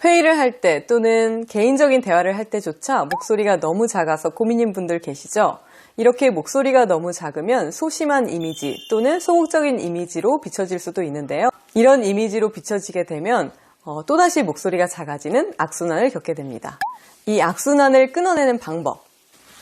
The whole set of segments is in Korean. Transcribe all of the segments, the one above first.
회의를 할 때 또는 개인적인 대화를 할 때조차 목소리가 너무 작아서 고민인 분들 계시죠? 이렇게 목소리가 너무 작으면 소심한 이미지 또는 소극적인 이미지로 비춰질 수도 있는데요. 이런 이미지로 비춰지게 되면 또다시 목소리가 작아지는 악순환을 겪게 됩니다. 이 악순환을 끊어내는 방법.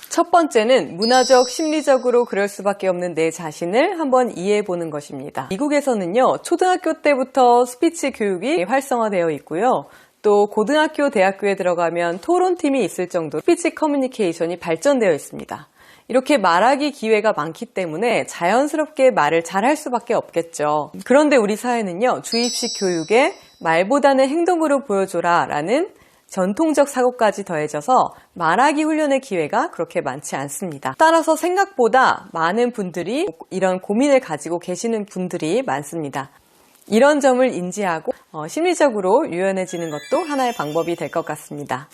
첫 번째는 문화적, 심리적으로 그럴 수밖에 없는 내 자신을 한번 이해해 보는 것입니다. 미국에서는요, 초등학교 때부터 스피치 교육이 활성화되어 있고요. 또 고등학교, 대학교에 들어가면 토론팀이 있을 정도로 스피치 커뮤니케이션이 발전되어 있습니다. 이렇게 말하기 기회가 많기 때문에 자연스럽게 말을 잘할 수밖에 없겠죠. 그런데 우리 사회는요, 주입식 교육에 말보다는 행동으로 보여줘라 라는 전통적 사고까지 더해져서 말하기 훈련의 기회가 그렇게 많지 않습니다. 따라서 생각보다 많은 분들이 이런 고민을 가지고 계시는 분들이 많습니다. 이런 점을 인지하고 심리적으로 유연해지는 것도 하나의 방법이 될 것 같습니다.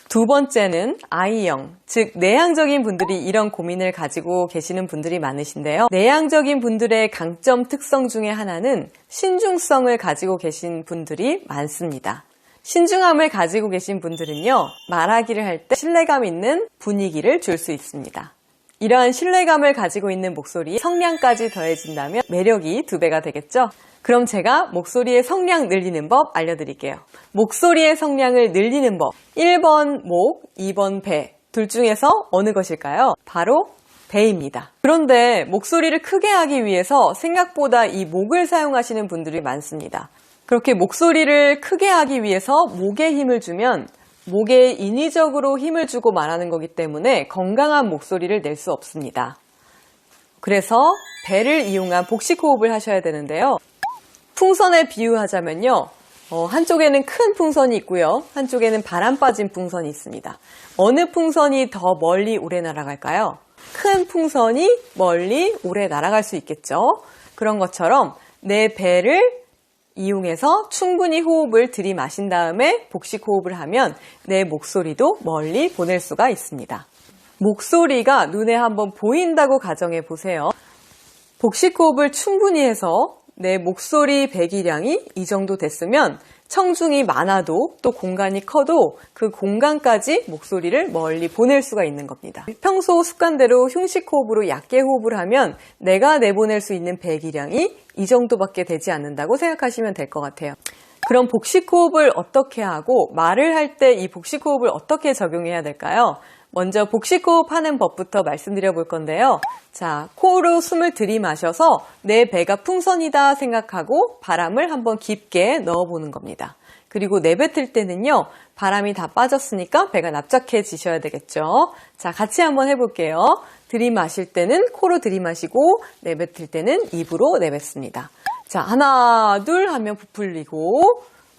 두 번째는 I형, 즉 내향적인 분들이 이런 고민을 가지고 계시는 분들이 많으신데요. 내향적인 분들의 강점 특성 중에 하나는 신중성을 가지고 계신 분들이 많습니다. 신중함을 가지고 계신 분들은요, 말하기를 할 때 신뢰감 있는 분위기를 줄 수 있습니다. 이러한 신뢰감을 가지고 있는 목소리에 성량까지 더해진다면 매력이 2배가 되겠죠? 그럼 제가 목소리의 성량 늘리는 법 알려드릴게요. 목소리의 성량을 늘리는 법. 1번 목, 2번 배. 둘 중에서 어느 것일까요? 바로 배입니다. 그런데 목소리를 크게 하기 위해서 생각보다 이 목을 사용하시는 분들이 많습니다. 그렇게 목소리를 크게 하기 위해서 목에 힘을 주면 목에 인위적으로 힘을 주고 말하는 거기 때문에 건강한 목소리를 낼 수 없습니다. 그래서 배를 이용한 복식 호흡을 하셔야 되는데요. 풍선에 비유하자면요. 한쪽에는 큰 풍선이 있고요. 한쪽에는 바람 빠진 풍선이 있습니다. 어느 풍선이 더 멀리 오래 날아갈까요? 큰 풍선이 멀리 오래 날아갈 수 있겠죠. 그런 것처럼 내 배를 이용해서 충분히 호흡을 들이마신 다음에 복식 호흡을 하면 내 목소리도 멀리 보낼 수가 있습니다. 목소리가 눈에 한번 보인다고 가정해 보세요. 복식 호흡을 충분히 해서 내 목소리 배기량이 이 정도 됐으면 청중이 많아도 또 공간이 커도 그 공간까지 목소리를 멀리 보낼 수가 있는 겁니다. 평소 습관대로 흉식 호흡으로 얕게 호흡을 하면 내가 내보낼 수 있는 배기량이 이 정도밖에 되지 않는다고 생각하시면 될 것 같아요. 그럼 복식 호흡을 어떻게 하고 말을 할 때 이 복식 호흡을 어떻게 적용해야 될까요? 먼저 복식 호흡하는 법부터 말씀드려 볼 건데요. 자, 코로 숨을 들이마셔서 내 배가 풍선이다 생각하고 바람을 한번 깊게 넣어보는 겁니다. 그리고 내뱉을 때는요, 바람이 다 빠졌으니까 배가 납작해지셔야 되겠죠. 자, 같이 한번 해볼게요. 들이마실 때는 코로 들이마시고 내뱉을 때는 입으로 내뱉습니다. 자, 하나, 둘 하면 부풀리고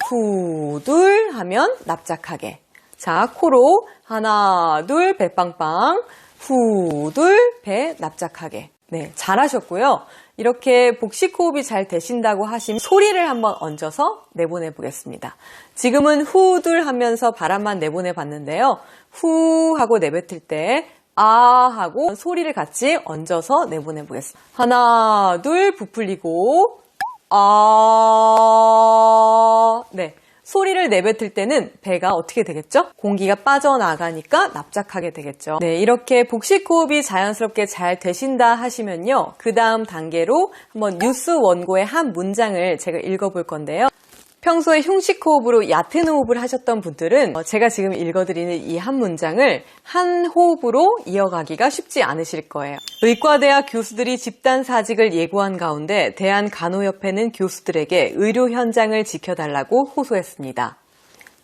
후, 둘 하면 납작하게. 자, 코로 하나, 둘, 배 빵빵, 후, 둘, 배 납작하게. 네, 잘하셨고요. 이렇게 복식 호흡이 잘 되신다고 하시면 소리를 한번 얹어서 내보내 보겠습니다. 지금은 후, 둘 하면서 바람만 내보내 봤는데요. 후 하고 내뱉을 때 아 하고 소리를 같이 얹어서 내보내 보겠습니다. 하나, 둘, 부풀리고 아, 네. 소리를 내뱉을 때는 배가 어떻게 되겠죠? 공기가 빠져나가니까 납작하게 되겠죠. 네, 이렇게 복식 호흡이 자연스럽게 잘 되신다 하시면요. 그 다음 단계로 한번 뉴스 원고의 한 문장을 제가 읽어볼 건데요. 평소에 흉식 호흡으로 얕은 호흡을 하셨던 분들은 제가 지금 읽어드리는 이 한 문장을 한 호흡으로 이어가기가 쉽지 않으실 거예요. 의과대학 교수들이 집단 사직을 예고한 가운데 대한간호협회는 교수들에게 의료 현장을 지켜달라고 호소했습니다.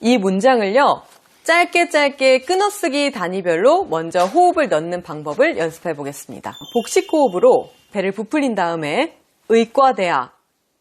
이 문장을요, 짧게 끊어쓰기 단위별로 먼저 호흡을 넣는 방법을 연습해 보겠습니다. 복식 호흡으로 배를 부풀린 다음에 의과대학,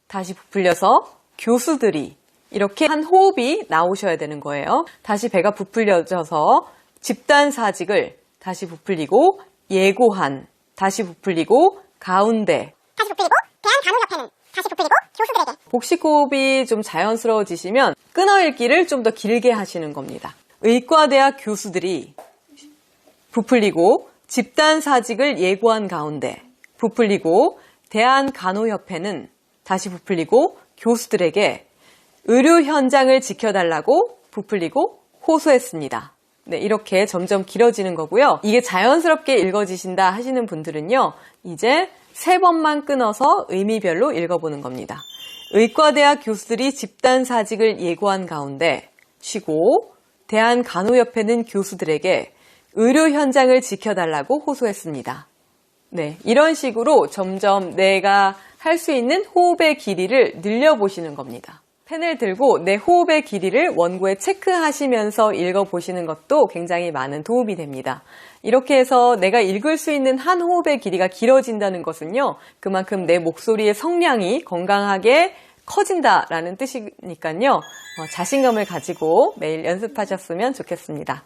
다시 부풀려서 교수들이 이렇게 한 호흡이 나오셔야 되는 거예요. 다시 배가 부풀려져서 집단 사직을 다시 부풀리고 예고한, 다시 부풀리고 가운데, 다시 부풀리고 대한간호협회는 다시 부풀리고 교수들에게. 복식 호흡이 좀 자연스러워지시면 끊어읽기를 좀 더 길게 하시는 겁니다. 의과대학 교수들이 부풀리고 집단 사직을 예고한 가운데 부풀리고 대한간호협회는 다시 부풀리고 교수들에게 의료 현장을 지켜달라고 부풀리고 호소했습니다. 네, 이렇게 점점 길어지는 거고요. 이게 자연스럽게 읽어지신다 하시는 분들은요, 이제 3번만 끊어서 의미별로 읽어보는 겁니다. 의과대학 교수들이 집단사직을 예고한 가운데 쉬고 대한간호협회는 교수들에게 의료 현장을 지켜달라고 호소했습니다. 네, 이런 식으로 점점 내가 할 수 있는 호흡의 길이를 늘려보시는 겁니다. 펜을 들고 내 호흡의 길이를 원고에 체크하시면서 읽어보시는 것도 굉장히 많은 도움이 됩니다. 이렇게 해서 내가 읽을 수 있는 한 호흡의 길이가 길어진다는 것은요, 그만큼 내 목소리의 성량이 건강하게 커진다라는 뜻이니까요, 자신감을 가지고 매일 연습하셨으면 좋겠습니다.